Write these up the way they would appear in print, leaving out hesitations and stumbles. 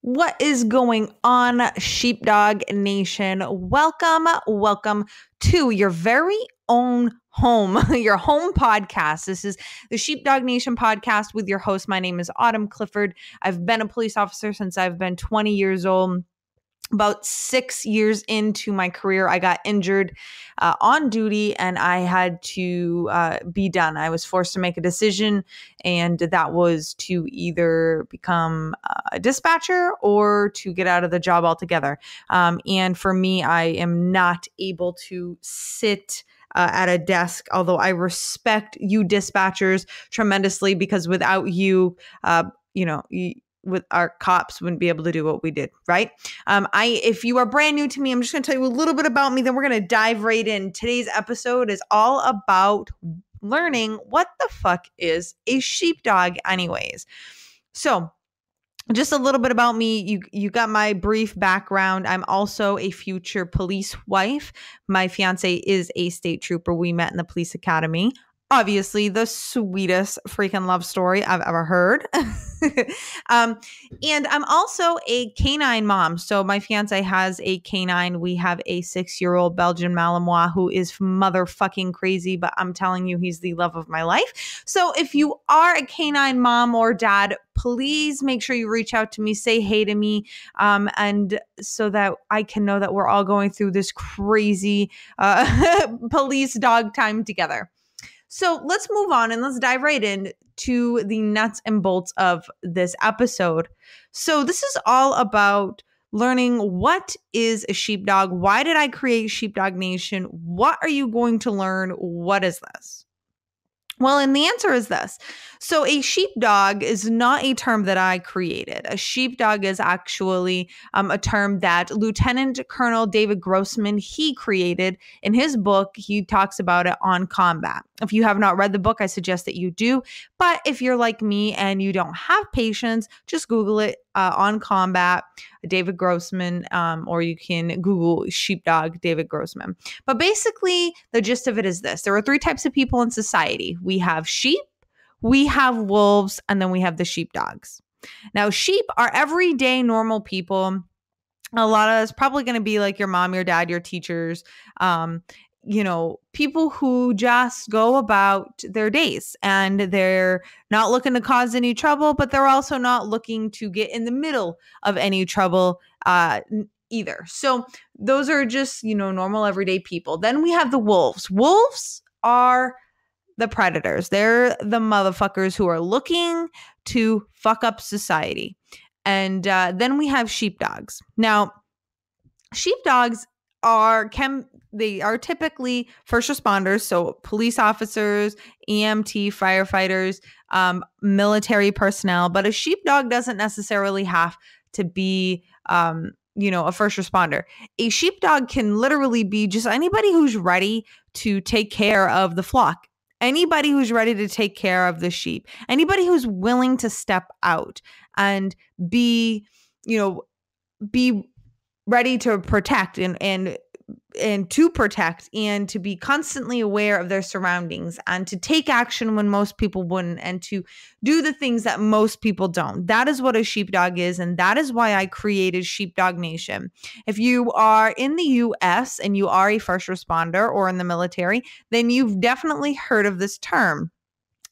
What is going on, Sheepdog Nation? Welcome to your very own home, your home podcast. This is the Sheepdog Nation podcast with your host. My name is Autumn Clifford. I've been a police officer since I've been 20 years old. About 6 years into my career, I got injured on duty and I had to be done. I was forced to make a decision, and that was to either become a dispatcher or to get out of the job altogether. And for me, I am not able to sit at a desk, although I respect you dispatchers tremendously, because without you, with our cops wouldn't be able to do what we did, right? If you are brand new to me, I'm just going to tell you a little bit about me, then we're going to dive right in. Today's episode is all about learning what the fuck is a sheepdog anyways. So just a little bit about me. You got my brief background. I'm also a future police wife. My fiance is a state trooper. We met in the police academy. Obviously, the sweetest freaking love story I've ever heard. And I'm also a canine mom. So my fiance has a canine. We have a 6-year-old Belgian Malinois who is motherfucking crazy, but I'm telling you, he's the love of my life. So if you are a canine mom or dad, please make sure you reach out to me, say hey to me, and so that I can know that we're all going through this crazy police dog time together. So let's move on and let's dive right in to the nuts and bolts of this episode. So this is all about learning what is a sheepdog. Why did I create Sheepdog Nation? What are you going to learn? What is this? Well, and the answer is this. So a sheepdog is not a term that I created. A sheepdog is actually a term that Lieutenant Colonel David Grossman, he created in his book. He talks about it On Combat. If you have not read the book, I suggest that you do. But if you're like me and you don't have patience, just Google it, On Combat, David Grossman, or you can Google sheepdog David Grossman. But basically, the gist of it is this. There are 3 types of people in society. We have sheep, we have wolves, and then we have the sheepdogs. Now, sheep are everyday normal people. A lot of us probably going to be like your mom, your dad, your teachers, people who just go about their days and they're not looking to cause any trouble, but they're also not looking to get in the middle of any trouble either. So those are just, normal everyday people. Then we have the wolves. Wolves are the predators. They're the motherfuckers who are looking to fuck up society. And then we have sheepdogs. Now, sheepdogs are typically first responders, so police officers, EMT, firefighters, military personnel, but a sheepdog doesn't necessarily have to be a first responder. A sheepdog can literally be just anybody who's ready to take care of the flock. Anybody who's ready to take care of the sheep, anybody who's willing to step out and be ready to protect and to protect and to be constantly aware of their surroundings and to take action when most people wouldn't and to do the things that most people don't. That is what a sheepdog is, and that is why I created Sheepdog Nation. If you are in the US and you are a first responder or in the military, then you've definitely heard of this term.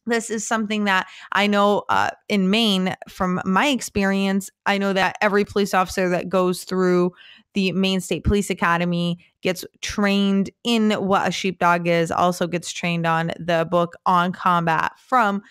This is something that I know in Maine, from my experience, I know that every police officer that goes through the Maine State Police Academy gets trained in what a sheepdog is, also gets trained on the book On Combat from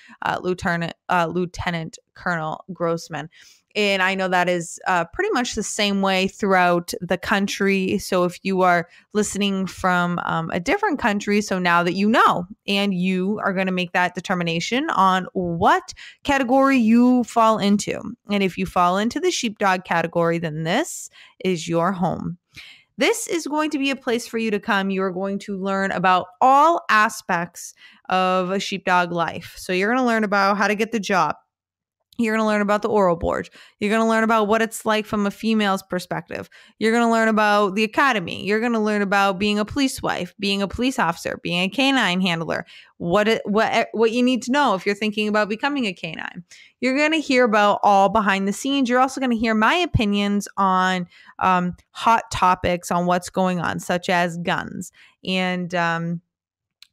Lieutenant Colonel Grossman. And I know that is pretty much the same way throughout the country. So if you are listening from a different country, so now that you know, and you are going to make that determination on what category you fall into. And if you fall into the sheepdog category, then this is your home. This is going to be a place for you to come. You are going to learn about all aspects of a sheepdog life. So you're going to learn about how to get the job. You're going to learn about the oral board. You're going to learn about what it's like from a female's perspective. You're going to learn about the academy. You're going to learn about being a police wife, being a police officer, being a canine handler, what you need to know if you're thinking about becoming a canine. You're going to hear about all behind the scenes. You're also going to hear my opinions on hot topics on what's going on, such as guns and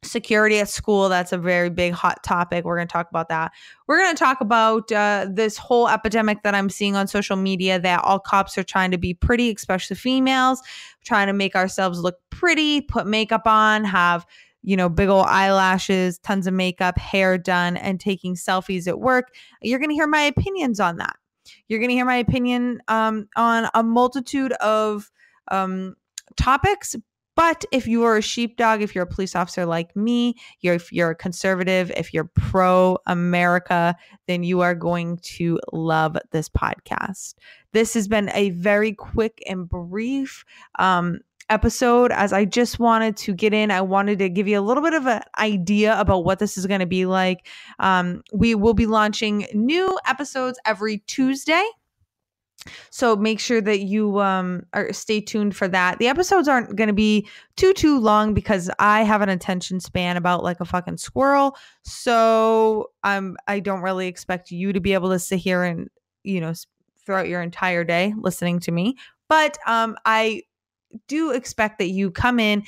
security at school. That's a very big hot topic. We're going to talk about that. We're going to talk about this whole epidemic that I'm seeing on social media, that all cops are trying to be pretty, especially females, trying to make ourselves look pretty, put makeup on, have, big old eyelashes, tons of makeup, hair done, and taking selfies at work. You're going to hear my opinions on that. You're going to hear my opinion on a multitude of topics. But if you are a sheepdog, if you're a police officer like me, if you're a conservative, if you're pro-America, then you are going to love this podcast. This has been a very quick and brief episode, as I just wanted to get in. I wanted to give you a little bit of an idea about what this is going to be like. We will be launching new episodes every Tuesday. So make sure that you stay tuned for that. The episodes aren't going to be too long because I have an attention span about like a fucking squirrel. So I don't really expect you to be able to sit here and, throughout your entire day listening to me. But I do expect that you come in,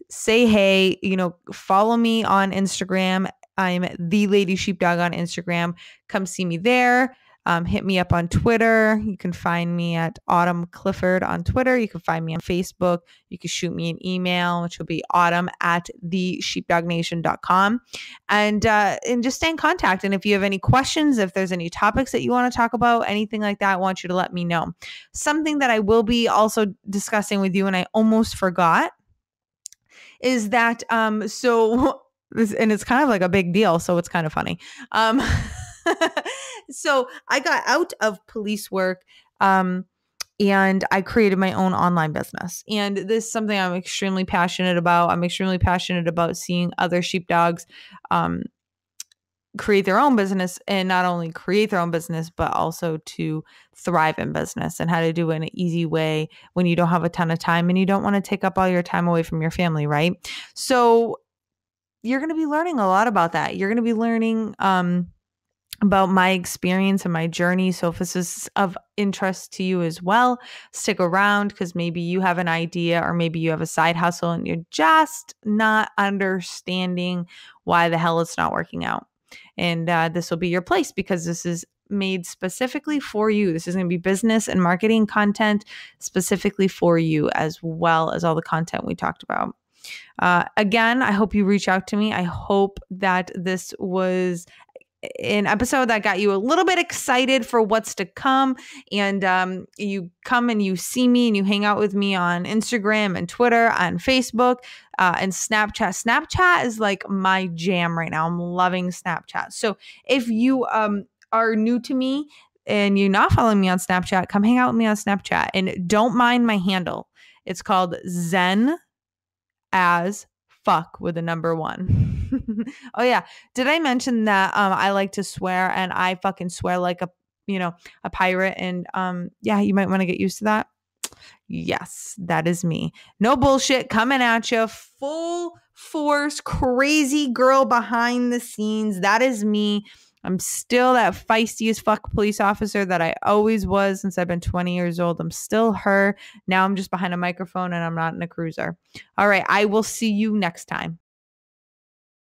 say hey, follow me on Instagram. I'm the Lady Sheepdog on Instagram. Come see me there. Hit me up on Twitter. You can find me at Autumn Clifford on Twitter. You can find me on Facebook. You can shoot me an email, which will be autumn@thesheepdognation.com. And just stay in contact. And if you have any questions, if there's any topics that you want to talk about, anything like that, I want you to let me know. Something that I will be also discussing with you, and I almost forgot, is that, so this, and it's kind of like a big deal, so it's kind of funny. So I got out of police work and I created my own online business. And this is something I'm extremely passionate about. I'm extremely passionate about seeing other sheepdogs create their own business, and not only create their own business, but also to thrive in business, and how to do it in an easy way when you don't have a ton of time and you don't want to take up all your time away from your family, right? So you're going to be learning a lot about that. You're going to be learning about my experience and my journey. So if this is of interest to you as well, stick around, because maybe you have an idea, or maybe you have a side hustle and you're just not understanding why the hell it's not working out. And this will be your place, because this is made specifically for you. This is going to be business and marketing content specifically for you, as well as all the content we talked about. Again, I hope you reach out to me. I hope that this was an episode that got you a little bit excited for what's to come, and you come and you see me and you hang out with me on Instagram and Twitter, on Facebook, and Snapchat. Snapchat is like my jam right now. I'm loving Snapchat. So if you are new to me and you're not following me on Snapchat, come hang out with me on Snapchat, and don't mind my handle. It's called Zen as fuck with a number 1. Oh yeah. Did I mention that I like to swear, and I fucking swear like a pirate, and yeah, you might want to get used to that. Yes, that is me. No bullshit coming at you, full force, crazy girl behind the scenes. That is me. I'm still that feisty as fuck police officer that I always was since I've been 20 years old. I'm still her. Now I'm just behind a microphone and I'm not in a cruiser. All right. I will see you next time.